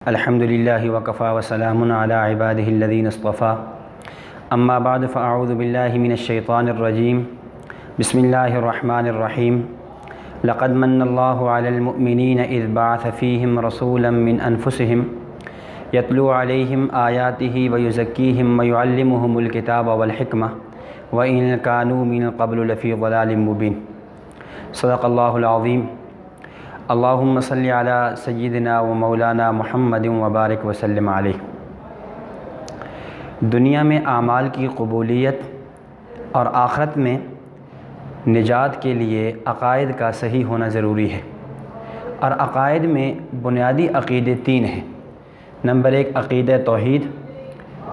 الحمد للہ وکفیٰ وسلام علی عبادہ الذین اصطفیٰ اما بعد فاعوذ باللہ من الشیطان الرجیم بسم اللہ الرحمن الرحیم لقد من اللہ علی المؤمنین اذ بعث فیہم رسولا من انفسہم یتلو علیہم آیاتہ ویزکیہم ویعلمہم الکتاب والحکمہ وإن كانوا من قبل لفی ضلال مبین۔ صدق اللہ العظیم۔ اللہم صلی علی سیدنا و مولانا محمد وبارک وسلم علیہ۔ دنیا میں اعمال کی قبولیت اور آخرت میں نجات کے لیے عقائد کا صحیح ہونا ضروری ہے، اور عقائد میں بنیادی عقیدے تین ہیں۔ نمبر 1 عقیدہ توحید،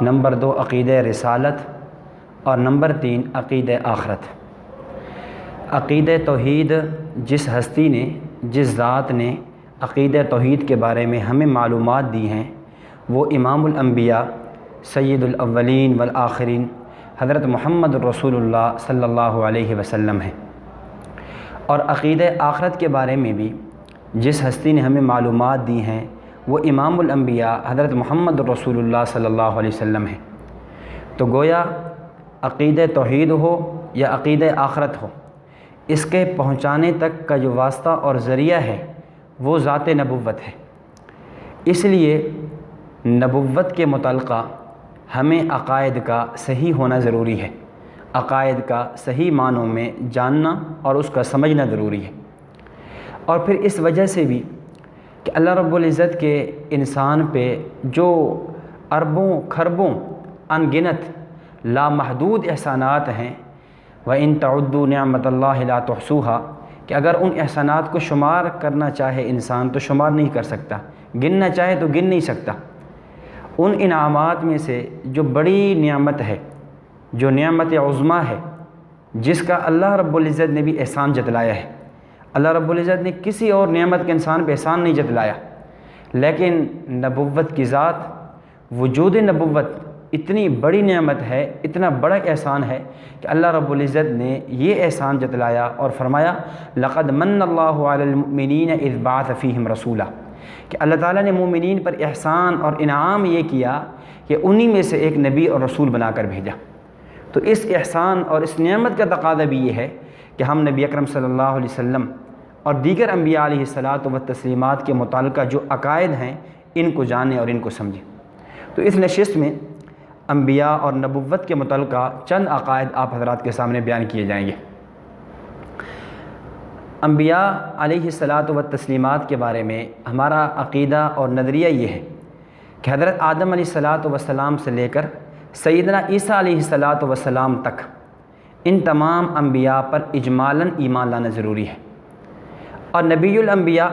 نمبر 2 عقیدہ رسالت، اور نمبر 3 عقیدہ آخرت۔ عقیدہ توحید جس ہستی نے، جس ذات نے عقیدہ توحید کے بارے میں ہمیں معلومات دی ہیں، وہ امام الانبیاء سید الاولین والآخرین حضرت محمد رسول اللہ صلی اللہ علیہ وسلم ہیں۔ اور عقیدہ آخرت کے بارے میں بھی جس ہستی نے ہمیں معلومات دی ہیں، وہ امام الانبیاء حضرت محمد رسول اللہ صلی اللہ علیہ وسلم ہیں۔ تو گویا عقیدہ توحید ہو یا عقیدہ آخرت ہو، اس کے پہنچانے تک کا جو واسطہ اور ذریعہ ہے وہ ذات نبوت ہے۔ اس لیے نبوت کے متعلقہ ہمیں عقائد کا صحیح ہونا ضروری ہے، عقائد کا صحیح معنوں میں جاننا اور اس کا سمجھنا ضروری ہے۔ اور پھر اس وجہ سے بھی کہ اللہ رب العزت کے انسان پہ جو اربوں کھربوں انگنت لامحدود احسانات ہیں، وَإِن تَعُدُّوا نِعْمَةَ اللَّهِ لَا تُحْصُوهَا، کہ اگر ان احسانات کو شمار کرنا چاہے انسان تو شمار نہیں کر سکتا، گننا چاہے تو گن نہیں سکتا۔ ان انعامات میں سے جو بڑی نعمت ہے، جو نعمت عظمیٰ ہے، جس کا اللہ رب العزت نے بھی احسان جتلایا ہے۔ اللہ رب العزت نے کسی اور نعمت کے انسان پہ احسان نہیں جتلایا، لیکن نبوت کی ذات، وجود نبوت اتنی بڑی نعمت ہے، اتنا بڑا احسان ہے کہ اللہ رب العزت نے یہ احسان جتلایا اور فرمایا لقد من اللہ علی المؤمنین اذ بعث فیہم رسولا، کہ اللہ تعالیٰ نے مومنین پر احسان اور انعام یہ کیا کہ انہی میں سے ایک نبی اور رسول بنا کر بھیجا۔ تو اس احسان اور اس نعمت کا تقاضا بھی یہ ہے کہ ہم نبی اکرم صلی اللہ علیہ وسلم اور دیگر انبیاء علیہ الصلاۃ والتسلیمات کے متعلقہ جو عقائد ہیں ان کو جانیں اور ان کو سمجھیں۔ تو اس نشست میں انبیاء اور نبوت کے متعلقہ چند عقائد آپ حضرات کے سامنے بیان کیے جائیں گے۔ انبیاء علیہ الصلاۃ والتسلیمات کے بارے میں ہمارا عقیدہ اور نظریہ یہ ہے کہ حضرت آدم علیہ الصلاۃ والسلام سے لے کر سیدنا عیسیٰ علیہ الصلاۃ والسلام تک ان تمام انبیاء پر اجمالاً ایمان لانا ضروری ہے، اور نبی الانبیاء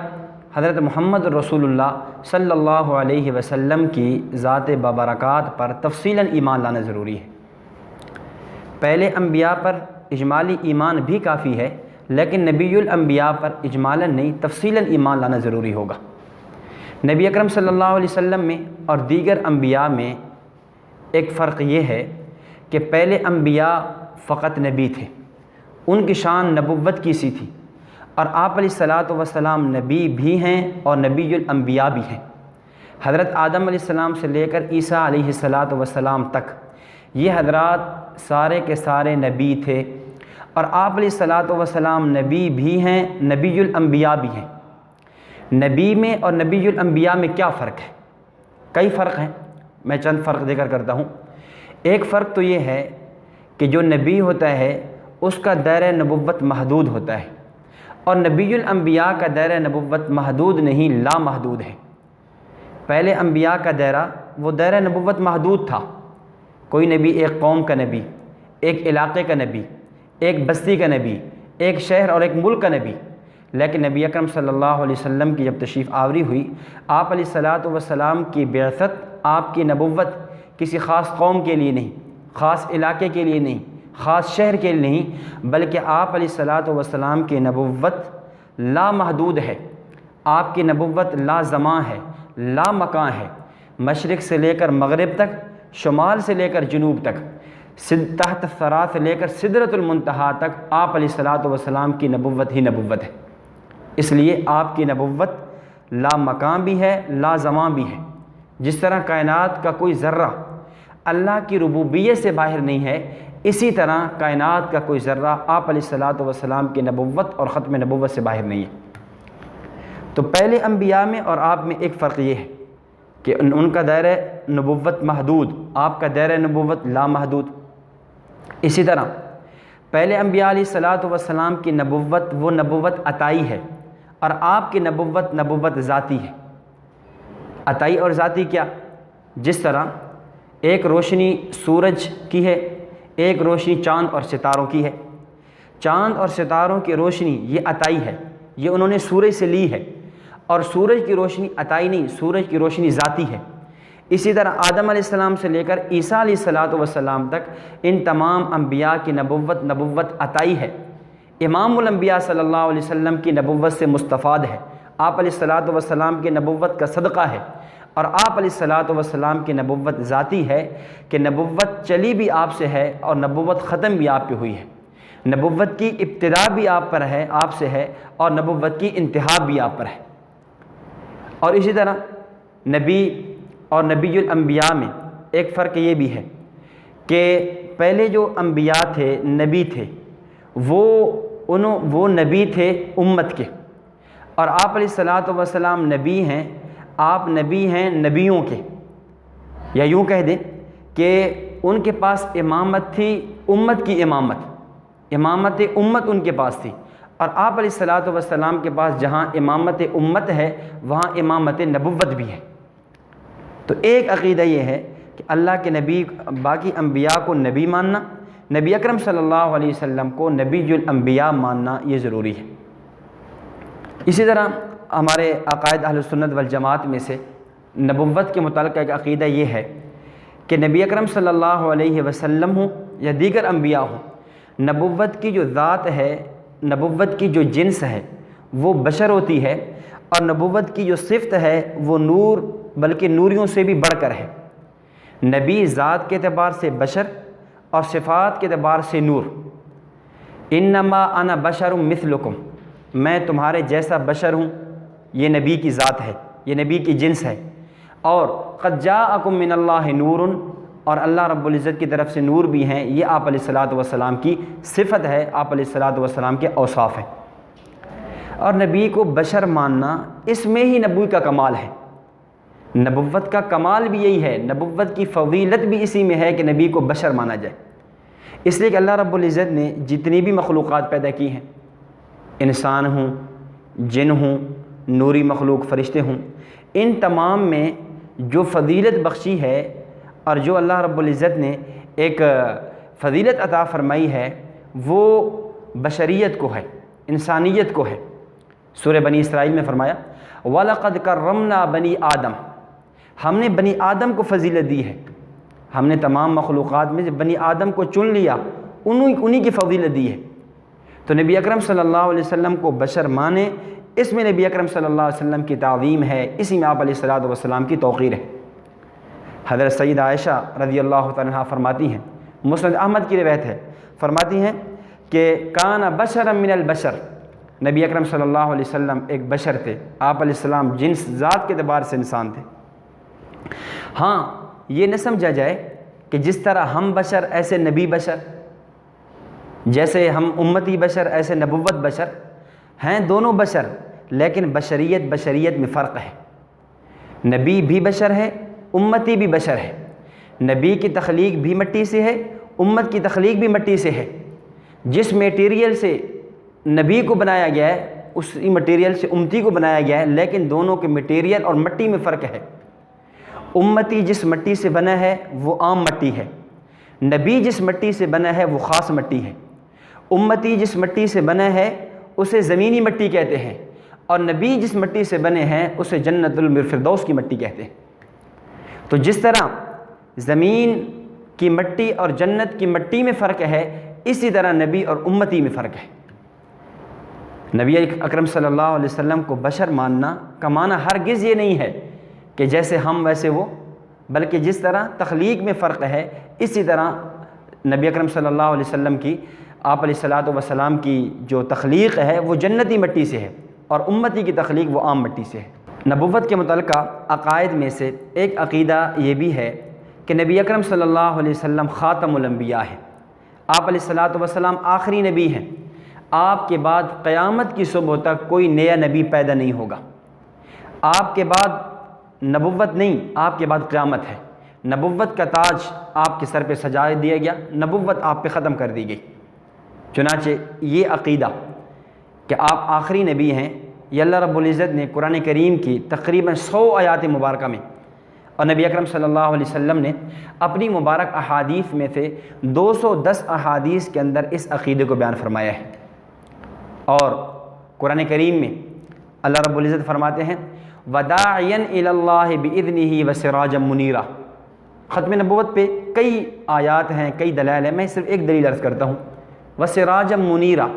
حضرت محمد رسول اللہ صلی اللہ علیہ وسلم کی ذات بابرکات پر تفصیلاً ایمان لانا ضروری ہے۔ پہلے انبیاء پر اجمالی ایمان بھی کافی ہے، لیکن نبی الانبیاء پر اجمالاً نہیں، تفصیلاً ایمان لانا ضروری ہوگا۔ نبی اکرم صلی اللہ علیہ وسلم میں اور دیگر انبیاء میں ایک فرق یہ ہے کہ پہلے انبیاء فقط نبی تھے، ان کی شان نبوت کی سی تھی، اور آپ علیہ الصلاۃ والسلام نبی بھی ہیں اور نبی الانبیاء بھی ہیں۔ حضرت آدم علیہ السلام سے لے کر عیسیٰ علیہ الصلاۃ والسلام تک یہ حضرات سارے کے سارے نبی تھے، اور آپ علیہ الصلاۃ والسلام نبی بھی ہیں، نبی الانبیاء بھی ہیں۔ نبی میں اور نبی الانبیاء میں کیا فرق ہے؟ کئی فرق ہیں، میں چند فرق ذکر کرتا ہوں۔ ایک فرق تو یہ ہے کہ جو نبی ہوتا ہے اس کا دائرہ نبوت محدود ہوتا ہے، اور نبی الانبیاء کا دائرہ نبوت محدود نہیں، لامحدود ہے۔ پہلے انبیاء کا دائرہ، وہ دائرہ نبوت محدود تھا، کوئی نبی ایک قوم کا نبی، ایک علاقے کا نبی، ایک بستی کا نبی، ایک شہر اور ایک ملک کا نبی۔ لیکن نبی اکرم صلی اللہ علیہ وسلم کی جب تشریف آوری ہوئی، آپ علیہ الصلاۃ والسلام کی بعثت، آپ کی نبوت کسی خاص قوم کے لیے نہیں، خاص علاقے کے لیے نہیں، خاص شہر کے لیے نہیں، بلکہ آپ علیہ الصلاۃ والسلام کی نبوت لامحدود ہے، آپ کی نبوت لا زماں ہے، لا مکان ہے، مشرق سے لے کر مغرب تک، شمال سے لے کر جنوب تک، تحت الثری سے لے کر سدرۃ المنتہا تک آپ علیہ الصلاۃ والسلام کی نبوت ہی نبوت ہے۔ اس لیے آپ کی نبوت لا مکان بھی ہے، لا زمان بھی ہے۔ جس طرح کائنات کا کوئی ذرہ اللہ کی ربوبیت سے باہر نہیں ہے، اسی طرح کائنات کا کوئی ذرہ آپ علیہ الصلاۃ والسلام کی نبوت اور ختم نبوت سے باہر نہیں ہے۔ تو پہلے انبیاء میں اور آپ میں ایک فرق یہ ہے کہ ان کا دائرہ نبوت محدود، آپ کا دائرہ نبوت لامحدود۔ اسی طرح پہلے انبیاء علیہ الصلاۃ والسلام کی نبوت وہ نبوت عطائی ہے، اور آپ کی نبوت ذاتی ہے۔ عطائی اور ذاتی کیا؟ جس طرح ایک روشنی سورج کی ہے، ایک روشنی چاند اور ستاروں کی ہے۔ چاند اور ستاروں کی روشنی یہ عطائی ہے، یہ انہوں نے سورج سے لی ہے، اور سورج کی روشنی عطائی نہیں، سورج کی روشنی ذاتی ہے۔ اسی طرح آدم علیہ السلام سے لے کر عیسیٰ علیہ الصلاۃ والسلام تک ان تمام انبیاء کی نبوت عطائی ہے۔ امام الانبیاء صلی اللہ علیہ وسلم کی نبوت سے مستفاد ہے، آپ علیہ الصلاۃ والسلام کی نبوت کا صدقہ ہے، اور آپ علیہ الصلاۃ والسلام کی نبوت ذاتی ہے کہ نبوت چلی بھی آپ سے ہے اور نبوت ختم بھی آپ پہ ہوئی ہے۔ نبوت کی ابتدا بھی آپ پر ہے، آپ سے ہے، اور نبوت کی انتہا بھی آپ پر ہے۔ اور اسی طرح نبی اور نبی الانبیاء میں ایک فرق یہ بھی ہے کہ پہلے جو انبیاء تھے، نبی تھے، وہ نبی تھے امت کے، اور آپ علیہ الصلاۃ والسلام نبی ہیں، آپ نبی ہیں نبیوں کے، یا یوں کہہ دیں کہ ان کے پاس امامت تھی، امت کی امامت امت ان کے پاس تھی، اور آپ علیہ الصلاۃ والسلام کے پاس جہاں امامت امت ہے وہاں امامت نبوت بھی ہے۔ تو ایک عقیدہ یہ ہے کہ اللہ کے نبی، باقی انبیاء کو نبی ماننا، نبی اکرم صلی اللہ علیہ وسلم کو نبی الانبیاء ماننا یہ ضروری ہے۔ اسی طرح ہمارے عقائد اہل سنت والجماعت میں سے نبوت کے متعلق ایک عقیدہ یہ ہے کہ نبی اکرم صلی اللہ علیہ وسلم ہوں یا دیگر انبیاء ہوں، نبوت کی جو ذات ہے، نبوت کی جو جنس ہے وہ بشر ہوتی ہے، اور نبوت کی جو صفت ہے وہ نور، بلکہ نوریوں سے بھی بڑھ کر ہے۔ نبی ذات کے اعتبار سے بشر اور صفات کے اعتبار سے نور۔ انما انا بشر مثلکم، میں تمہارے جیسا بشر ہوں، یہ نبی کی ذات ہے، یہ نبی کی جنس ہے۔ اور قد جاءکم من اللہ نور، اور اللہ رب العزت کی طرف سے نور بھی ہیں، یہ آپ علیہ الصلاۃ والسلام کی صفت ہے، آپ علیہ الصلاۃ والسلام کے اوصاف ہیں۔ اور نبی کو بشر ماننا، اس میں ہی نبوت کا کمال ہے۔ نبوت کا کمال بھی یہی ہے، نبوت کی فضیلت بھی اسی میں ہے کہ نبی کو بشر مانا جائے۔ اس لیے کہ اللہ رب العزت نے جتنی بھی مخلوقات پیدا کی ہیں، انسان ہوں، جن ہوں، نوری مخلوق فرشتے ہوں، ان تمام میں جو فضیلت بخشی ہے اور جو اللہ رب العزت نے ایک فضیلت عطا فرمائی ہے وہ بشریت کو ہے، انسانیت کو ہے۔ سورہ بنی اسرائیل میں فرمایا وَلَقَدْ كَرَّمْنَا بَنِي آدم، ہم نے بنی آدم کو فضیلت دی ہے، ہم نے تمام مخلوقات میں سے بنی آدم کو چن لیا، انہی کی فضیلت دی ہے۔ تو نبی اکرم صلی اللہ علیہ وسلم کو بشر مانے، اس میں نبی اکرم صلی اللہ علیہ وسلم کی تعظیم ہے، اسی میں آپ علیہ الصلاۃ والسلام کی توقیر ہے۔ حضرت سید عائشہ رضی اللہ تعالیٰ عنہا فرماتی ہیں، مسند احمد کی روایت ہے، فرماتی ہیں کہ کان بشرا من البشر، نبی اکرم صلی اللہ علیہ وسلم ایک بشر تھے، آپ علیہ السلام جنس ذات کے اعتبار سے انسان تھے۔ ہاں یہ نہ سمجھا جائے کہ جس طرح ہم بشر ایسے نبی بشر، جیسے ہم امتی بشر ایسے نبوت بشر ہیں، دونوں بشر، لیکن بشریت میں فرق ہے۔ نبی بھی بشر ہے، امتی بھی بشر ہے۔ نبی کی تخلیق بھی مٹی سے ہے، امت کی تخلیق بھی مٹی سے ہے۔ جس میٹیریل سے نبی کو بنایا گیا ہے اسی مٹیریل سے امتی کو بنایا گیا ہے، لیکن دونوں کے مٹیریل اور مٹی میں فرق ہے۔ امتی جس مٹی سے بنا ہے وہ عام مٹی ہے، نبی جس مٹی سے بنا ہے وہ خاص مٹی ہے۔ امتی جس مٹی سے بنا ہے اسے زمینی مٹی کہتے ہیں، اور نبی جس مٹی سے بنے ہیں اسے جنت الفردوس کی مٹی کہتے ہیں۔ تو جس طرح زمین کی مٹی اور جنت کی مٹی میں فرق ہے، اسی طرح نبی اور امتی میں فرق ہے۔ نبی اکرم صلی اللہ علیہ وسلم کو بشر ماننا کا معنی ہرگز یہ نہیں ہے کہ جیسے ہم ویسے وہ، بلکہ جس طرح تخلیق میں فرق ہے اسی طرح نبی اکرم صلی اللہ علیہ وسلم کی، آپ علیہ الصلاۃ والسلام کی جو تخلیق ہے وہ جنتی مٹی سے ہے، اور امتی کی تخلیق وہ عام مٹی سے ہے۔ نبوت کے متعلقہ عقائد میں سے ایک عقیدہ یہ بھی ہے کہ نبی اکرم صلی اللہ علیہ وسلم خاتم الانبیاء ہیں۔ آپ علیہ الصلاۃ والسلام آخری نبی ہیں۔ آپ کے بعد قیامت کی صبح تک کوئی نیا نبی پیدا نہیں ہوگا۔ آپ کے بعد نبوت نہیں، آپ کے بعد قیامت ہے۔ نبوت کا تاج آپ کے سر پہ سجا دیا گیا، نبوت آپ پہ ختم کر دی گئی۔ چنانچہ یہ عقیدہ کہ آپ آخری نبی ہیں، یہ اللہ رب العزت نے قرآن کریم کی تقریباً 100 آیات مبارکہ میں اور نبی اکرم صلی اللہ علیہ وسلم نے اپنی مبارک احادیث میں سے 210 احادیث کے اندر اس عقیدے کو بیان فرمایا ہے۔ اور قرآن کریم میں اللہ رب العزت فرماتے ہیں وَدَاعِيًا إِلَى اللَّهِ بِإِذْنِهِ وَسِرَاجًا مُنِيرًا۔ ختم نبوت پہ کئی آیات ہیں، کئی دلائل ہیں، میں صرف ایک دلیل عرض کرتا ہوں۔ وَسِرَاجًا مُنِيرًا،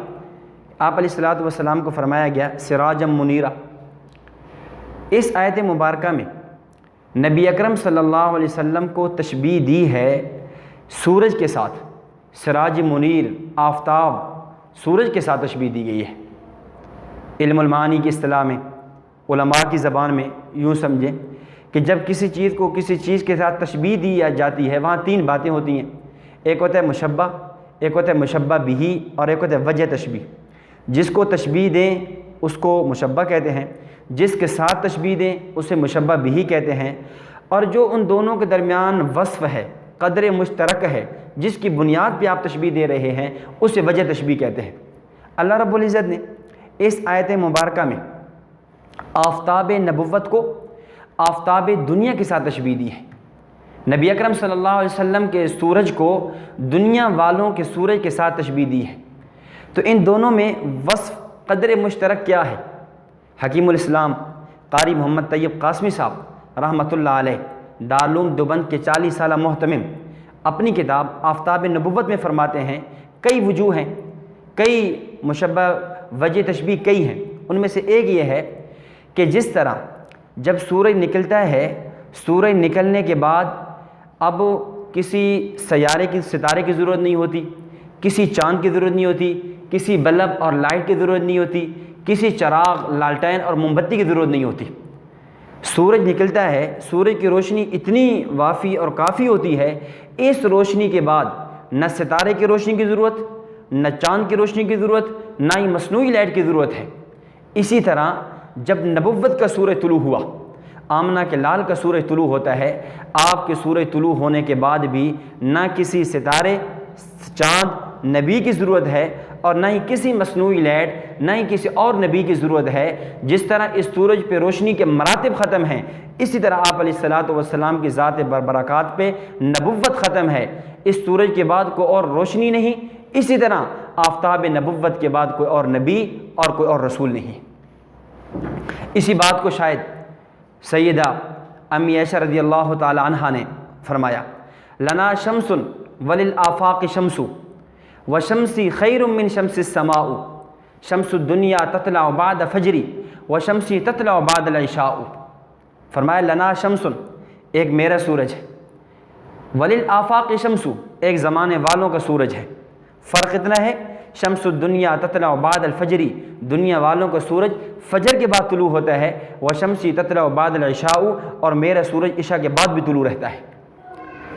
آپ علیہ الصلاۃ والسلام کو فرمایا گیا سراجم منیرہ۔ اس آیت مبارکہ میں نبی اکرم صلی اللہ علیہ وسلم کو تشبیہ دی ہے سورج کے ساتھ۔ سراج منیر، آفتاب، سورج کے ساتھ تشبیہ دی گئی ہے۔ علم المعانی کی اصطلاح میں، علماء کی زبان میں یوں سمجھیں کہ جب کسی چیز کو کسی چیز کے ساتھ تشبیہ دی جاتی ہے، وہاں 3 باتیں ہوتی ہیں۔ ایک ہوتا ہے مشبہ، ایک ہوتا ہے مشبہ بہی، اور ایک ہوتا ہے وجہ تشبیہ۔ جس کو تشبیہ دیں اس کو مشبہ کہتے ہیں، جس کے ساتھ تشبیہ دیں اسے مشبہ بہی کہتے ہیں، اور جو ان دونوں کے درمیان وصف ہے، قدر مشترک ہے، جس کی بنیاد پہ آپ تشبیہ دے رہے ہیں اسے وجہ تشبیہ کہتے ہیں۔ اللہ رب العزت نے اس آیت مبارکہ میں آفتاب نبوت کو آفتاب دنیا کے ساتھ تشبیہ دی ہے۔ نبی اکرم صلی اللہ علیہ وسلم کے سورج کو دنیا والوں کے سورج کے ساتھ تشبیہ دی ہے۔ تو ان دونوں میں وصف قدر مشترک کیا ہے؟ حکیم الاسلام قاری محمد طیب قاسمی صاحب رحمۃ اللہ علیہ، دارالعلوم دیوبند کے 40 سالہ محتمم، اپنی کتاب آفتاب نبوت میں فرماتے ہیں کئی وجوہ ہیں، کئی مشبہ وجہ تشبیہ کئی ہیں۔ ان میں سے ایک یہ ہے کہ جس طرح جب سورج نکلتا ہے، سورج نکلنے کے بعد اب کسی ستارے کی ضرورت نہیں ہوتی، کسی چاند کی ضرورت نہیں ہوتی، کسی بلب اور لائٹ کی ضرورت نہیں ہوتی، کسی چراغ، لالٹین اور موم بتی کی ضرورت نہیں ہوتی۔ سورج نکلتا ہے، سورج کی روشنی اتنی وافی اور کافی ہوتی ہے، اس روشنی کے بعد نہ ستارے کی روشنی کی ضرورت، نہ چاند کی روشنی کی ضرورت، نہ ہی مصنوعی لائٹ کی ضرورت ہے۔ اسی طرح جب نبوت کا سورج طلوع ہوا، آمنہ کے لال کا سورج طلوع ہوتا ہے، آپ کے سورج طلوع ہونے کے بعد بھی نہ کسی ستارے، چاند، نبی کی ضرورت ہے، اور نہ ہی کسی مصنوعی لائٹ، نہ ہی کسی اور نبی کی ضرورت ہے۔ جس طرح اس سورج پہ روشنی کے مراتب ختم ہیں، اسی طرح آپ علیہ الصلاۃ والسلام کی ذات برکات پہ نبوت ختم ہے۔ اس سورج کے بعد کوئی اور روشنی نہیں، اسی طرح آفتاب نبوت کے بعد کوئی اور نبی اور کوئی اور رسول نہیں۔ اسی بات کو شاید سیدہ امی عائشہ رضی اللہ تعالی عنہا نے فرمایا لنا شمس وللآفاق شمس وشمسی خیر من شمس السماء، شمس الدنیا تطلع بعد فجری وشمسی تطلع بعد العشاء۔ فرمایا لنا شمس، ایک میرا سورج ہے، وللآفاق شمس، ایک زمانے والوں کا سورج ہے۔ فرق اتنا ہے شمس الدنیا تطلع بعد الفجری، دنیا والوں کا سورج فجر کے بعد طلوع ہوتا ہے، وشمسی تطلع بعد العشاء، اور میرا سورج عشاء کے بعد بھی طلوع رہتا ہے۔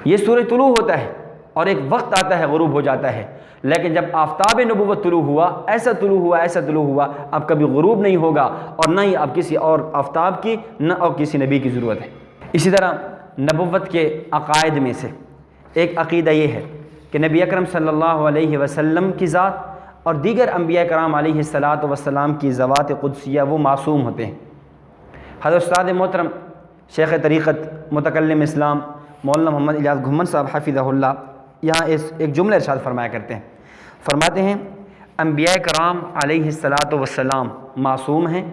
یہ سورج طلوع ہوتا ہے اور ایک وقت آتا ہے غروب ہو جاتا ہے، لیکن جب آفتاب نبوت طلوع ہوا، ایسا طلوع ہوا، اب کبھی غروب نہیں ہوگا، اور نہ ہی اب کسی اور آفتاب کی، نہ اور کسی نبی کی ضرورت ہے۔ اسی طرح نبوت کے عقائد میں سے ایک عقیدہ یہ ہے کہ نبی اکرم صلی اللہ علیہ وسلم کی ذات اور دیگر انبیاء کرام علیہ الصلاۃ والسلام کی ذوات قدسیہ وہ معصوم ہوتے ہیں۔ حضرت استاد محترم شیخ طریقت متکلم اسلام مولانا محمد الیاس گھمن صاحب حفظہ اللہ یہاں ایک جملہ ارشاد فرمایا کرتے ہیں، فرماتے ہیں انبیاء کرام علیہ الصلاۃ والسلام معصوم ہیں،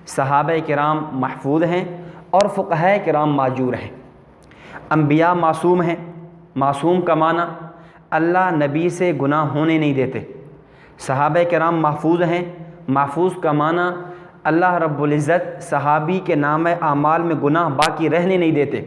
صحابہ کرام محفوظ ہیں، اور فقہاء کرام معجور ہیں۔ انبیاء معصوم ہیں، معصوم کا معنی اللہ نبی سے گناہ ہونے نہیں دیتے۔ صحابہ کرام محفوظ ہیں، محفوظ کا معنی اللہ رب العزت صحابی کے نام اعمال میں گناہ باقی رہنے نہیں دیتے۔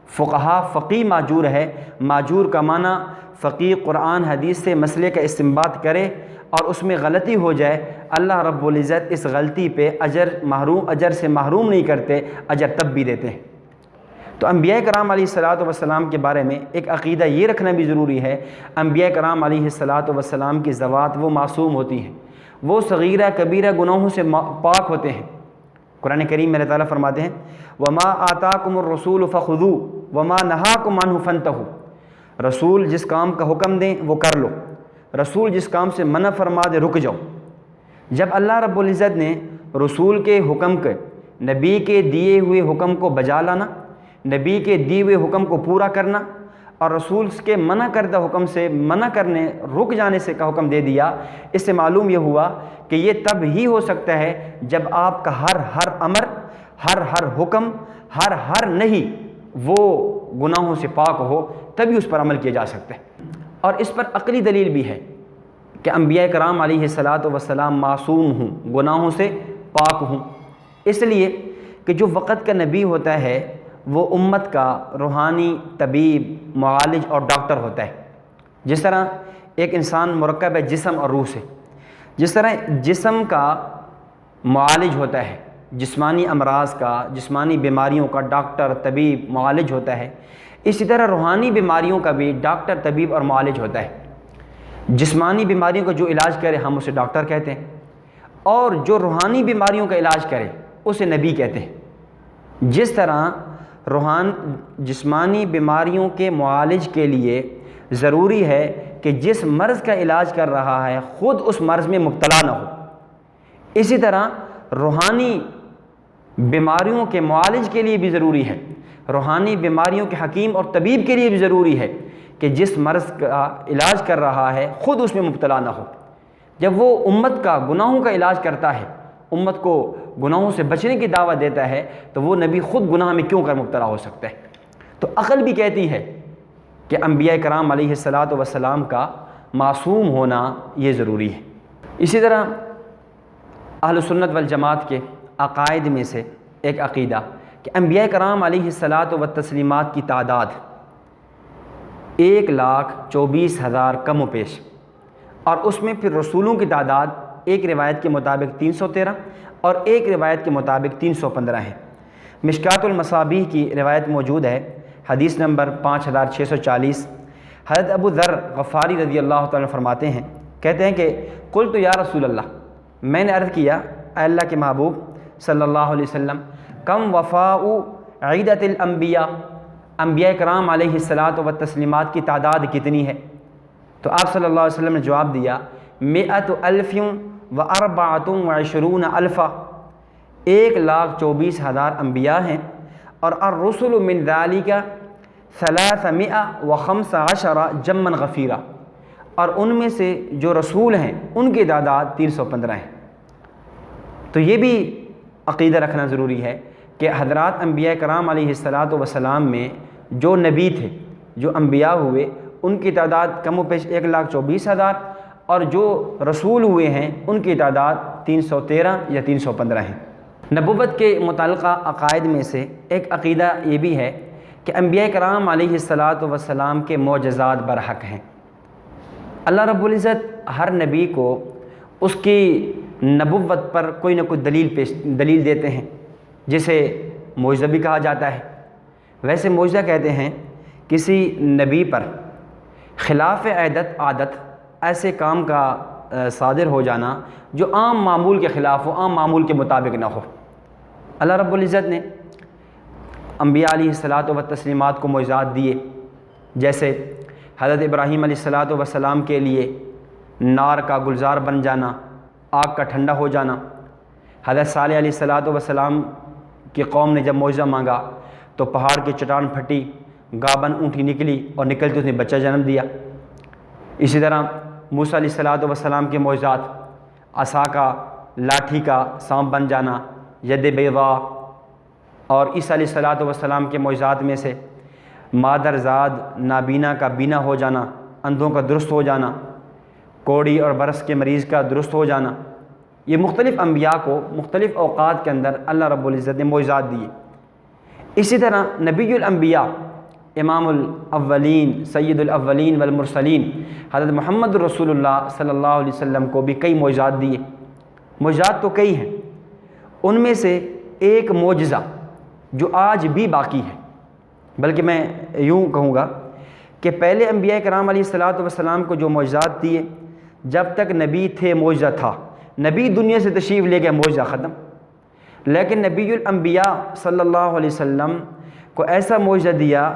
فقہا فقی معجور ہے، معجور کا معنی فقی قرآن حدیث سے مسئلے کا استنباط کرے اور اس میں غلطی ہو جائے، اللہ رب العزت اس غلطی پہ اجر سے محروم نہیں کرتے، اجر تب بھی دیتے ہیں۔ تو انبیاء کرام علیہ الصلاۃ والسلام کے بارے میں ایک عقیدہ یہ رکھنا بھی ضروری ہے، انبیاء کرام علیہ الصلاۃ والسلام کی ذوات وہ معصوم ہوتی ہیں، وہ صغیرہ کبیرہ گناہوں سے پاک ہوتے ہیں۔ قرآن کریم میں اللہ تعالیٰ فرماتے ہیں وما آتاکم الرسول فخذوہ وما نہاکم عنہ فانتہوا، رسول جس کام کا حکم دیں وہ کر لو، رسول جس کام سے منع فرما دے رک جاؤ۔ جب اللہ رب العزت نے رسول کے حکم کے، نبی کے دیے ہوئے حکم کو بجا لانا، نبی کے دیے ہوئے حکم کو پورا کرنا، اور رسول کے منع کردہ حکم سے منع کرنے رک جانے سے کا حکم دے دیا، اس سے معلوم یہ ہوا کہ یہ تب ہی ہو سکتا ہے جب آپ کا ہر امر، ہر حکم، ہر نہیں وہ گناہوں سے پاک ہو، تبھی اس پر عمل کیا جا سکتا ہے۔ اور اس پر عقلی دلیل بھی ہے کہ انبیاء کرام علیہ الصلاۃ والسلام معصوم ہوں، گناہوں سے پاک ہوں، اس لیے کہ جو وقت کا نبی ہوتا ہے وہ امت کا روحانی طبیب، معالج اور ڈاکٹر ہوتا ہے۔ جس طرح ایک انسان مرکب ہے جسم اور روح سے، جس طرح جسم کا معالج ہوتا ہے، جسمانی امراض کا، جسمانی بیماریوں کا ڈاکٹر، طبیب، معالج ہوتا ہے، اسی طرح روحانی بیماریوں کا بھی ڈاکٹر، طبیب اور معالج ہوتا ہے۔ جسمانی بیماریوں کا جو علاج کرے ہم اسے ڈاکٹر کہتے ہیں، اور جو روحانی بیماریوں کا علاج کرے اسے نبی کہتے ہیں۔ جس طرح جسمانی بیماریوں کے معالج کے لیے ضروری ہے کہ جس مرض کا علاج کر رہا ہے خود اس مرض میں مبتلا نہ ہو، اسی طرح روحانی بیماریوں کے معالج کے لیے بھی ضروری ہے، روحانی بیماریوں کے حکیم اور طبیب کے لیے بھی ضروری ہے کہ جس مرض کا علاج کر رہا ہے خود اس میں مبتلا نہ ہو۔ جب وہ امت کا گناہوں کا علاج کرتا ہے، امت کو گناہوں سے بچنے کی دعوت دیتا ہے، تو وہ نبی خود گناہ میں کیوں کر مبتلا ہو سکتا ہے؟ تو عقل بھی کہتی ہے کہ انبیاء کرام علیہ الصلاۃ والسلام کا معصوم ہونا یہ ضروری ہے۔ اسی طرح اہل سنت والجماعت کے عقائد میں سے ایک عقیدہ کہ انبیاء کرام علیہ الصلاۃ والتسلیمات کی تعداد 1,24,000 کم و بیش، اور اس میں پھر رسولوں کی تعداد ایک روایت کے مطابق 313 اور ایک روایت کے مطابق 315 ہے۔ مشکات المصابیح کی روایت موجود ہے، حدیث نمبر 5640۔ حضرت ابو ذر غفاری رضی اللہ تعالیٰ فرماتے ہیں، کہتے ہیں کہ قلت یا رسول اللہ، میں نے عرض کیا اے اللہ کے محبوب صلی اللہ علیہ وسلم، کم وفاء عیدت الانبیاء، انبیاء کرام علیہ الصلاۃ والتسلیمات کی تعداد کتنی ہے؟ تو آپ صلی اللہ علیہ وسلم نے جواب دیا 100,024 الفا، 1,24,000 انبیاء ہیں، اور الرسل من ذالک 315 جمًا غفیرا، اور ان میں سے جو رسول ہیں ان کی تعداد 315 ہیں۔ تو یہ بھی عقیدہ رکھنا ضروری ہے کہ حضرات انبیاء کرام علیہ الصلاۃ والسلام میں جو نبی تھے، جو انبیاء ہوئے، ان کی تعداد کم و بیش 1,24,000، اور جو رسول ہوئے ہیں ان کی تعداد 313 یا 315 ہیں۔ نبوت کے متعلقہ عقائد میں سے ایک عقیدہ یہ بھی ہے کہ انبیاء کرام علیہ الصلاۃ والسلام کے معجزات برحق ہیں۔ اللہ رب العزت ہر نبی کو اس کی نبوت پر کوئی نہ کوئی دلیل دیتے ہیں، جسے معجزہ بھی کہا جاتا ہے۔ ویسے معجزہ کہتے ہیں کسی نبی پر خلاف عادت ایسے کام کا صادر ہو جانا جو عام معمول کے خلاف ہو، عام معمول کے مطابق نہ ہو۔ اللہ رب العزت نے انبیاء علیہ الصلاۃ والتسلیمات کو معجزات دیے، جیسے حضرت ابراہیم علیہ الصلاۃ والسلام کے لیے نار کا گلزار بن جانا، آگ کا ٹھنڈا ہو جانا۔ حضرت صالح علیہ الصلاۃ والسلام کی قوم نے جب معجزہ مانگا تو پہاڑ کی چٹان پھٹی، گابن اونٹی نکلی اور نکلتے اس نے بچہ جنم دیا۔ اسی طرح موسیٰ علیہ الصلاۃ والسلام کے معجزات، عصا کا، لاٹھی کا سانپ بن جانا، ید بیضاء، اور عیسیٰ علیہ الصلاۃ والسلام کے معجزات میں سے مادر زاد نابینا کا بینا ہو جانا، اندھوں کا درست ہو جانا، کوڑی اور برس کے مریض کا درست ہو جانا۔ یہ مختلف انبیاء کو مختلف اوقات کے اندر اللہ رب العزت نے معجزات دیے۔ اسی طرح نبی الانبیاء امام الاولین سید الاولین والمرسلین حضرت محمد رسول اللہ صلی اللہ علیہ وسلم کو بھی کئی معجزات دیے۔ معجزات تو کئی ہیں، ان میں سے ایک معجزہ جو آج بھی باقی ہے، بلکہ میں یوں کہوں گا کہ پہلے انبیاء کرام علیہ الصلوۃ والسلام کو جو معجزات دیے، جب تک نبی تھے معجزہ تھا، نبی دنیا سے تشریف لے گئے معجزہ ختم۔ لیکن نبی الانبیاء صلی اللہ علیہ وسلم کو ایسا معجزہ دیا،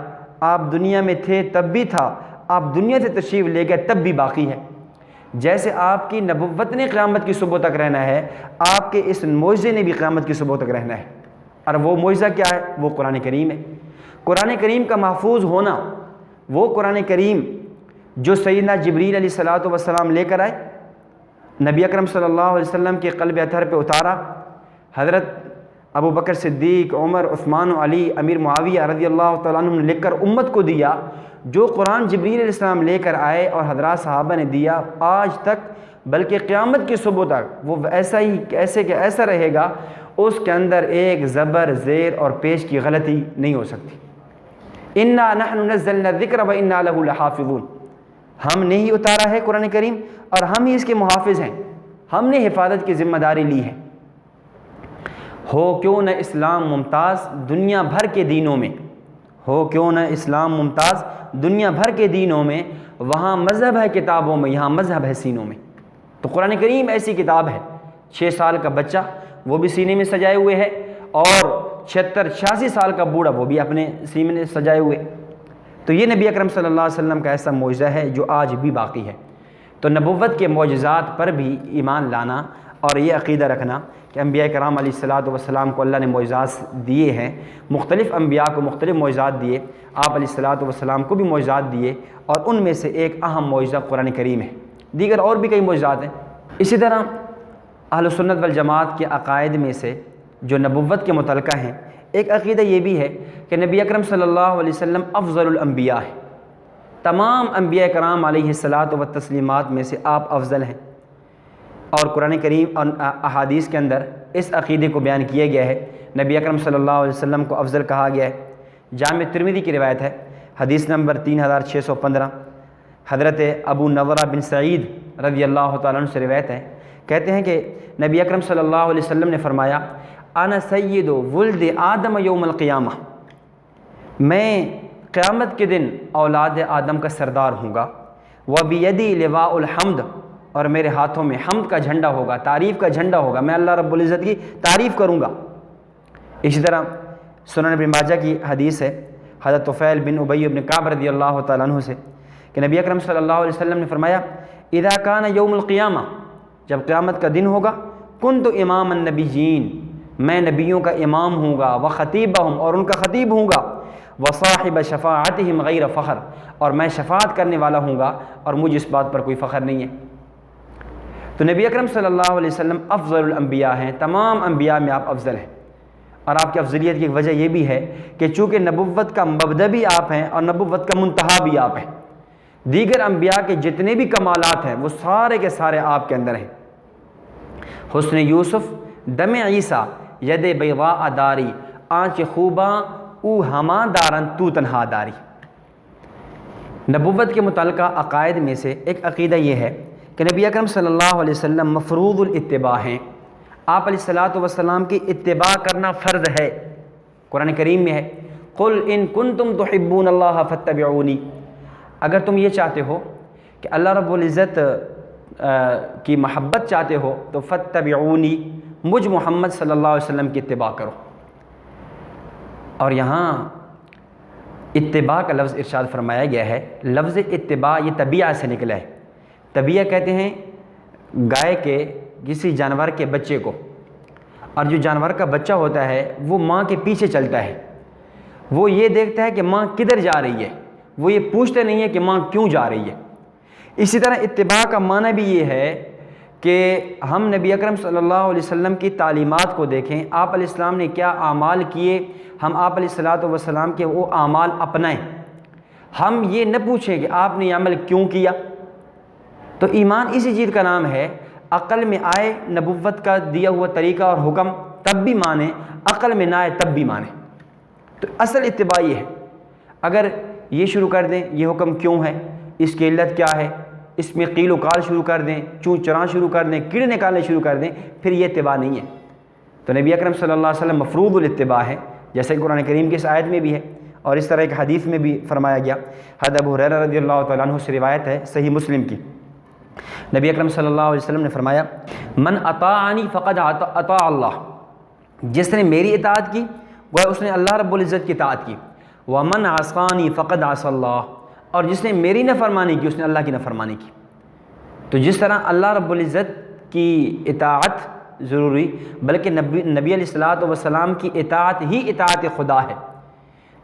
آپ دنیا میں تھے تب بھی تھا، آپ دنیا سے تشریف لے گئے تب بھی باقی ہے۔ جیسے آپ کی نبوت نے قیامت کی صبح تک رہنا ہے، آپ کے اس معجزے نے بھی قیامت کی صبح تک رہنا ہے۔ اور وہ معجزہ کیا ہے؟ وہ قرآن کریم ہے۔ قرآن کریم کا محفوظ ہونا، وہ قرآن کریم جو سیدنا جبریل علیہ الصلوۃ والسلام لے کر آئے، نبی اکرم صلی اللہ علیہ وسلم کے قلب اطہر پہ اتارا، حضرت ابو بکر صدیق، عمر، عثمان و علی، امیر معاویہ رضی اللہ تعالیٰ عنہ نے لکھ کر امت کو دیا۔ جو قرآن جبریل علیہ السلام لے کر آئے اور حضرات صحابہ نے دیا، آج تک بلکہ قیامت کی صبح تک وہ ایسا ہی ایسے کہ ایسا رہے گا، اس کے اندر ایک زبر، زیر اور پیش کی غلطی نہیں ہو سکتی۔ انا نحن نزلنا الذکر وانا لہ لحافظون، ہم نے ہی اتارا ہے قرآن کریم اور ہم ہی اس کے محافظ ہیں، ہم نے حفاظت کی ذمہ داری لی ہے۔ ہو کیوں نہ اسلام ممتاز دنیا بھر کے دینوں میں، ہو کیوں نہ اسلام ممتاز دنیا بھر کے دینوں میں، وہاں مذہب ہے کتابوں میں، یہاں مذہب ہے سینوں میں۔ تو قرآن کریم ایسی کتاب ہے، 6 سال کا بچہ وہ بھی سینے میں سجائے ہوئے ہے، اور 76-86 سال کا بوڑھا وہ بھی اپنے سینے میں سجائے ہوئے۔ تو یہ نبی اکرم صلی اللہ علیہ وسلم کا ایسا معجزہ ہے جو آج بھی باقی ہے۔ تو نبوت کے معجزات پر بھی ایمان لانا اور یہ عقیدہ رکھنا کہ انبیاء کرام علیہ الصلوۃ والسلام کو اللہ نے معجزات دیے ہیں، مختلف انبیاء کو مختلف معجزات دیے، آپ علیہ الصلوۃ والسلام کو بھی معجزات دیے، اور ان میں سے ایک اہم معجزہ قرآن کریم ہے۔ دیگر اور بھی کئی معجزات ہیں۔ اسی طرح اہل سنت والجماعت کے عقائد میں سے جو نبوت کے متعلقہ ہیں، ایک عقیدہ یہ بھی ہے کہ نبی اکرم صلی اللہ علیہ وسلم افضل الانبیاء ہے، تمام انبیاء کرام علیہ الصلوۃ والتسلیمات میں سے آپ افضل ہیں۔ اور قرآن کریم اور احادیث کے اندر اس عقیدے کو بیان کیا گیا ہے، نبی اکرم صلی اللہ علیہ وسلم کو افضل کہا گیا ہے۔ جامع ترمذی کی روایت ہے، حدیث نمبر 3615، حضرت ابو نضرہ بن سعید رضی اللہ تعالیٰ عنہ سے روایت ہے، کہتے ہیں کہ نبی اکرم صلی اللہ علیہ وسلم نے فرمایا، انا سید ولد آدم یوم القیامہ، میں قیامت کے دن اولاد آدم کا سردار ہوں گا، وبیدی لواء الحمد، اور میرے ہاتھوں میں حمد کا جھنڈا ہوگا، تعریف کا جھنڈا ہوگا، میں اللہ رب العزت کی تعریف کروں گا۔ اسی طرح سنن ابن ماجہ کی حدیث ہے حضرت طفیل بن ابی بن کعب رضی اللہ تعالیٰ عنہ سے کہ نبی اکرم صلی اللہ علیہ وسلم نے فرمایا، اذا کان یوم القیامہ، جب قیامت کا دن ہوگا، کنت امام النبیین، میں نبیوں کا امام ہوں گا، وخطیبہم، اور ان کا خطیب ہوں گا، وصاحب شفاعتہم غیر فخر، اور میں شفاعت کرنے والا ہوں گا اور مجھ اس بات پر کوئی فخر نہیں ہے۔ تو نبی اکرم صلی اللہ علیہ وسلم افضل الانبیاء ہیں، تمام انبیاء میں آپ افضل ہیں۔ اور آپ کی افضلیت کی ایک وجہ یہ بھی ہے کہ چونکہ نبوت کا مبدأ بھی آپ ہیں اور نبوت کا منتہا بھی آپ ہیں، دیگر انبیاء کے جتنے بھی کمالات ہیں وہ سارے کے سارے آپ کے اندر ہیں۔ حسن یوسف دم عیسیٰ ید بیضاء داری، آنچ خوباں او ہما دارن تو تنہا داری۔ نبوت کے متعلقہ عقائد میں سے ایک عقیدہ یہ ہے کہ نبی اکرم صلی اللہ علیہ وسلم مفروض الاتباع ہیں، آپ علیہ الصلوۃ والسلام کی اتباع کرنا فرض ہے۔ قرآن کریم میں ہے، قل ان کنتم تحبون اللہ فاتبعونی، اگر تم یہ چاہتے ہو کہ اللہ رب العزت کی محبت چاہتے ہو تو فاتبعونی، مجھ محمد صلی اللہ علیہ وسلم کی اتباع کرو۔ اور یہاں اتباع کا لفظ ارشاد فرمایا گیا ہے، لفظ اتباع یہ طبیعہ سے نکلا ہے۔ طبیعہ کہتے ہیں گائے کے کسی جانور کے بچے کو، اور جو جانور کا بچہ ہوتا ہے وہ ماں کے پیچھے چلتا ہے، وہ یہ دیکھتا ہے کہ ماں کدھر جا رہی ہے، وہ یہ پوچھتے نہیں ہے کہ ماں کیوں جا رہی ہے۔ اسی طرح اتباع کا معنی بھی یہ ہے کہ ہم نبی اکرم صلی اللہ علیہ وسلم کی تعلیمات کو دیکھیں، آپ علیہ السلام نے کیا اعمال کیے، ہم آپ علیہ الصلوۃ والسلام کے وہ اعمال اپنائیں، ہم یہ نہ پوچھیں کہ آپ نے یہ عمل کیوں کیا۔ تو ایمان اسی چیز کا نام ہے، عقل میں آئے نبوت کا دیا ہوا طریقہ اور حکم تب بھی مانیں، عقل میں نہ آئے تب بھی مانیں۔ تو اصل اتباع یہ ہے۔ اگر یہ شروع کر دیں یہ حکم کیوں ہے، اس کی علت کیا ہے، اس میں قیل و قال شروع کر دیں، چون چراں شروع کر دیں، کیڑے نکالنے شروع کر دیں، پھر یہ اتباع نہیں ہے۔ تو نبی اکرم صلی اللہ علیہ وسلم مفروض الاتباع ہے، جیسے کہ قرآن کریم کی اس آیت میں بھی ہے اور اس طرح ایک حدیث میں بھی فرمایا گیا۔ حضرت ابو ہریرہ رضی اللہ تعالیٰ عنہ سے روایت ہے صحیح مسلم کی، نبی اکرم صلی اللہ علیہ وسلم نے فرمایا من اطاعنی فقد اطاع اللہ، جس نے میری اطاعت کی گویا اس نے اللہ رب العزت کی اطاعت کی، ومن عصانی فقد عصى اللہ، اور جس نے میری نافرمانی کی اس نے اللہ کی نافرمانی کی۔ تو جس طرح اللہ رب العزت کی اطاعت ضروری، بلکہ نبی علیہ الصلوۃ والسلام کی اطاعت ہی اطاعت خدا ہے،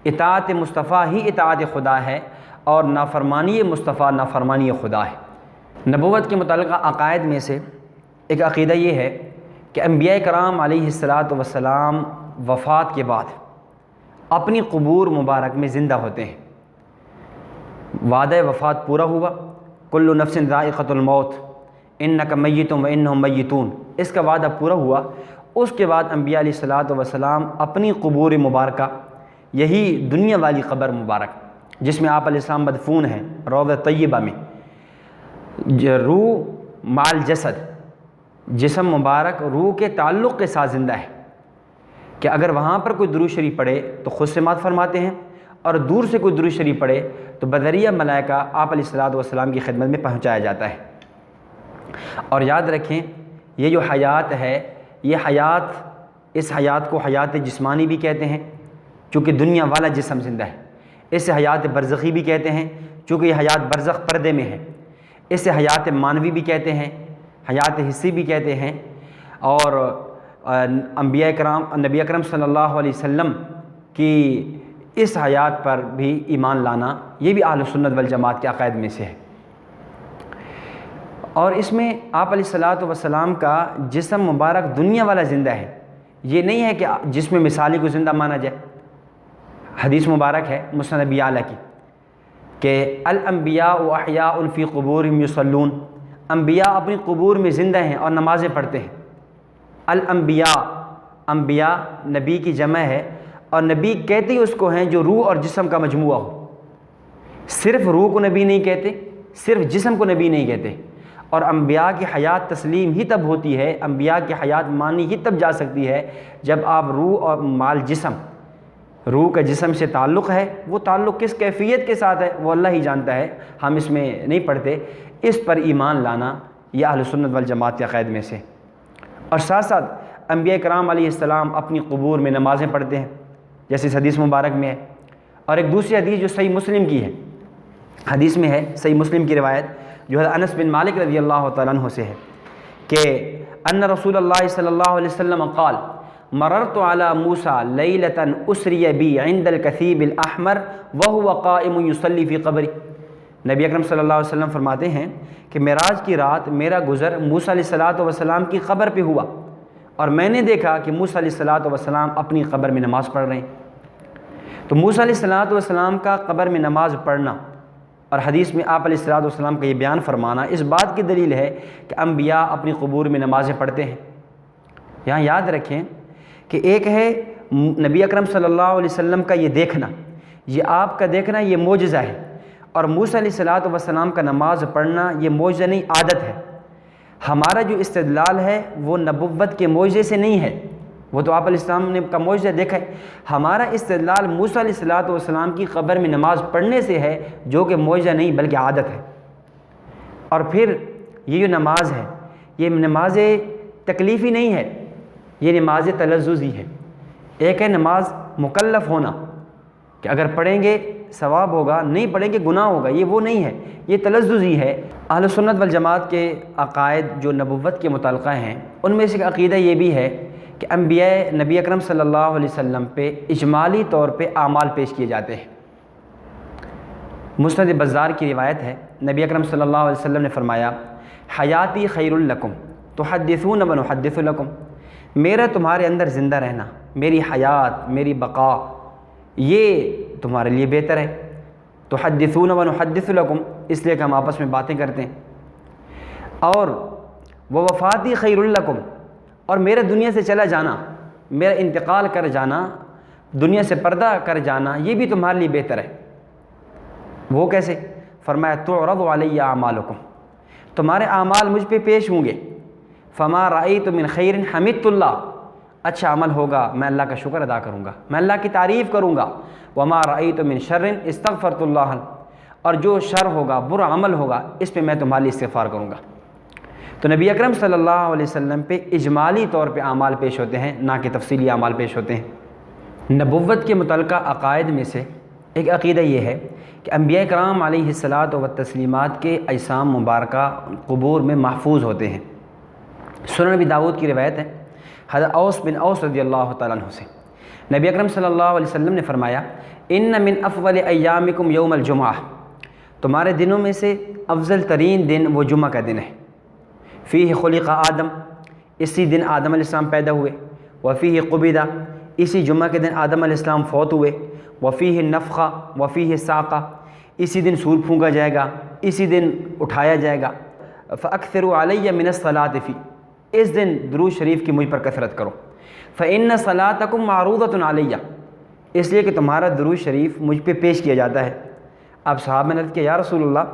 اطاعت مصطفیٰ ہی اطاعت خدا ہے، اور نافرمانی مصطفیٰ نافرمانی خدا ہے۔ نبوت کے متعلقہ عقائد میں سے ایک عقیدہ یہ ہے کہ انبیاء کرام علیہ الصلوۃ والسلام وفات کے بعد اپنی قبور مبارک میں زندہ ہوتے ہیں۔ وعدہ وفات پورا ہوا، کل نفس ذائقۃ الموت انک میت و انہم میتون، اس کا وعدہ پورا ہوا۔ اس کے بعد انبیاء علیہ الصلوۃ والسلام اپنی قبور مبارکہ، یہی دنیا والی قبر مبارک جس میں آپ علیہ السلام مدفون ہیں، روضہ طیبہ میں، روح مال جسد، جسم مبارک روح کے تعلق کے ساتھ زندہ ہے، کہ اگر وہاں پر کوئی درود شریف پڑھے تو خود سماعت فرماتے ہیں، اور دور سے کوئی درود شریف پڑھے تو بذریعہ ملائکہ آپ علیہ الصلوۃ والسلام کی خدمت میں پہنچایا جاتا ہے۔ اور یاد رکھیں یہ جو حیات ہے، یہ حیات، اس حیات کو حیات جسمانی بھی کہتے ہیں چونکہ دنیا والا جسم زندہ ہے، اسے حیات برزخی بھی کہتے ہیں چونکہ یہ حیات برزخ پردے میں ہے، اسے حیات مانوی بھی کہتے ہیں، حیات حسی بھی کہتے ہیں۔ اور انبیاء کرام، نبی اکرم صلی اللہ علیہ وسلم کی اس حیات پر بھی ایمان لانا، یہ بھی اہل سنت والجماعت کے عقائد میں سے ہے۔ اور اس میں آپ علیہ الصلوۃ والسلام کا جسم مبارک دنیا والا زندہ ہے، یہ نہیں ہے کہ جسم مثالی کو زندہ مانا جائے۔ حدیث مبارک ہے مسند ابی اعلیٰ کی کہ الانبیاء احیاء فی قبورہم یصلون، انبیاء اپنی قبور میں زندہ ہیں اور نمازیں پڑھتے ہیں۔ الانبیاء، انبیاء نبی کی جمع ہے، اور نبی کہتے ہی اس کو ہیں جو روح اور جسم کا مجموعہ ہو۔ صرف روح کو نبی نہیں کہتے، صرف جسم کو نبی نہیں کہتے۔ اور انبیاء کی حیات تسلیم ہی تب ہوتی ہے، انبیاء کی حیات مانی ہی تب جا سکتی ہے جب آپ روح اور مال جسم، روح کا جسم سے تعلق ہے، وہ تعلق کس کیفیت کے ساتھ ہے وہ اللہ ہی جانتا ہے، ہم اس میں نہیں پڑھتے۔ اس پر ایمان لانا یہ اہل سنت والجماعت کے عقائد میں سے۔ اور ساتھ ساتھ انبیاء کرام علیہ السلام اپنی قبور میں نمازیں پڑھتے ہیں، جیسے اس حدیث مبارک میں ہے۔ اور ایک دوسری حدیث جو صحیح مسلم کی ہے، حدیث میں ہے صحیح مسلم کی روایت جو ہے انس بن مالک رضی اللہ تعالیٰ عنہ سے ہے کہ ان رسول اللہ صلی اللہ علیہ وسلم قال مررت على موسى ليلة اسری بی عند الکثیب الاحمر وهو قائم يصلي في قبری۔ نبی اکرم صلی اللہ علیہ وسلم فرماتے ہیں کہ معراج کی رات میرا گزر موسیٰ علیہ الصلوۃ والسلام کی قبر پہ ہوا، اور میں نے دیکھا کہ موسیٰ علیہ الصلوۃ والسلام اپنی قبر میں نماز پڑھ رہے ہیں۔ تو موسیٰ علیہ الصلوۃ والسلام کا قبر میں نماز پڑھنا اور حدیث میں آپ علیہ الصلوۃ والسلام کا یہ بیان فرمانا اس بات کی دلیل ہے کہ انبیاء اپنی قبور میں نمازیں پڑھتے ہیں۔ یہاں یاد رکھیں کہ ایک ہے نبی اکرم صلی اللہ علیہ وسلم کا یہ دیکھنا، یہ آپ کا دیکھنا یہ معجزہ ہے، اور موسیٰ علیہ الصلوۃ والسلام کا نماز پڑھنا یہ معجزہ نہیں، عادت ہے۔ ہمارا جو استدلال ہے وہ نبوت کے معجزے سے نہیں ہے، وہ تو آپ علیہ السلام نے کا معجزہ دیکھا ہے۔ ہمارا استدلال موسیٰ علیہ الصلوۃ والسلام کی قبر میں نماز پڑھنے سے ہے، جو کہ معجزہ نہیں بلکہ عادت ہے۔ اور پھر یہ جو نماز ہے یہ نماز تکلیفی نہیں ہے، یہ نماز تلذذی ہے۔ ایک ہے نماز مکلف ہونا کہ اگر پڑھیں گے ثواب ہوگا، نہیں پڑھیں گے گناہ ہوگا، یہ وہ نہیں ہے، یہ تلذذی ہے۔ اہل سنت والجماعت کے عقائد جو نبوت کے متعلقہ ہیں ان میں سے ایک عقیدہ یہ بھی ہے کہ انبیاء نبی اکرم صلی اللہ علیہ وسلم پہ اجمالی طور پہ اعمال پیش کیے جاتے ہیں۔ مسند بزار کی روایت ہے، نبی اکرم صلی اللہ علیہ وسلم نے فرمایا حیاتی خیر لکم تحدثون ونحدث لکم، میرا تمہارے اندر زندہ رہنا، میری حیات، میری بقا، یہ تمہارے لیے بہتر ہے۔ تحدثون ونحدث لکم، اس لیے کہ ہم آپس میں باتیں کرتے ہیں۔ اور وفاتی خیر لکم، اور میرا دنیا سے چلا جانا، میرا انتقال کر جانا، دنیا سے پردہ کر جانا، یہ بھی تمہارے لیے بہتر ہے۔ وہ کیسے؟ فرمایا تعرض علی اعمالکم، تمہارے اعمال مجھ پہ پیش ہوں گے، فما رأیت من خیر حمدت اللہ، اچھا عمل ہوگا میں اللہ کا شکر ادا کروں گا، میں اللہ کی تعریف کروں گا، وما رأیت من شر استغفرت اللہ، اور جو شر ہوگا، برا عمل ہوگا، اس پہ میں تمہارے لیے استغفار کروں گا۔ تو نبی اکرم صلی اللہ علیہ وسلم پہ اجمالی طور پہ اعمال پیش ہوتے ہیں، نہ کہ تفصیلی اعمال پیش ہوتے ہیں۔ نبوت کے متعلقہ عقائد میں سے ایک عقیدہ یہ ہے کہ انبیاء کرام علیہ الصلاۃ والتسلیمات کے اجسام مبارکہ قبور میں محفوظ ہوتے ہیں۔ سنن ابی داؤد کی روایت ہے حضرت اوس بن اوس رضی اللہ تعالیٰ عنہ سے، نبی اکرم صلی اللہ علیہ وسلم نے فرمایا ان من افضل ایامکم یوم الجمعہ، تمہارے دنوں میں سے افضل ترین دن وہ جمعہ کا دن ہے، فیہ خلق آدم، اسی دن آدم علیہ السلام پیدا ہوئے، وفیہ قبض، اسی جمعہ کے دن آدم علیہ السلام فوت ہوئے، وفیہ نفخہ وفیہ ساقہ، اسی دن سور پھونکا جائے گا، اسی دن اٹھایا جائے گا، فاکثروا علی من الصلاۃ فی، اس دن درود شریف کی مجھ پر کثرت کرو، فإن صلاتکم معروضۃ علی، اس لیے کہ تمہارا درود شریف مجھ پہ پیش کیا جاتا ہے۔ اب صحابہ نے عرض کیا یا رسول اللہ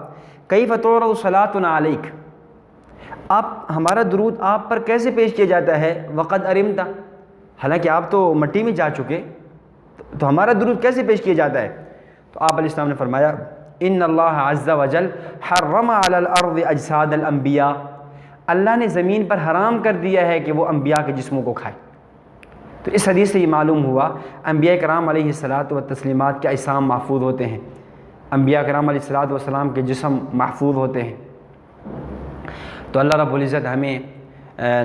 کیف تعرض صلاتنا علیک، آپ ہمارا درود آپ پر کیسے پیش کیا جاتا ہے، وقد ارمت، حالانکہ آپ تو مٹی میں جا چکے، تو ہمارا درود کیسے پیش کیا جاتا ہے؟ تو آپ علیہ السلام نے فرمایا ان اللہ عز وجل حرم علی الارض اجساد الانبیاء، اللہ نے زمین پر حرام کر دیا ہے کہ وہ انبیاء کے جسموں کو کھائے۔ تو اس حدیث سے یہ معلوم ہوا انبیاء کرام علیہ الصلاۃ والتسلیمات کے اجسام محفوظ ہوتے ہیں، انبیاء کرام علیہ الصلاۃ والسلام کے جسم محفوظ ہوتے ہیں۔ تو اللہ رب العزت ہمیں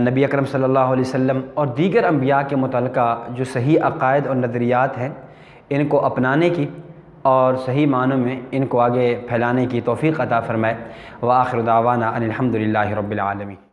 نبی اکرم صلی اللہ علیہ وسلم اور دیگر انبیاء کے متعلقہ جو صحیح عقائد اور نظریات ہیں ان کو اپنانے کی اور صحیح معنوں میں ان کو آگے پھیلانے کی توفیق عطا فرمائے۔ وآخر دعوانا ان الحمد للہ رب العالمین۔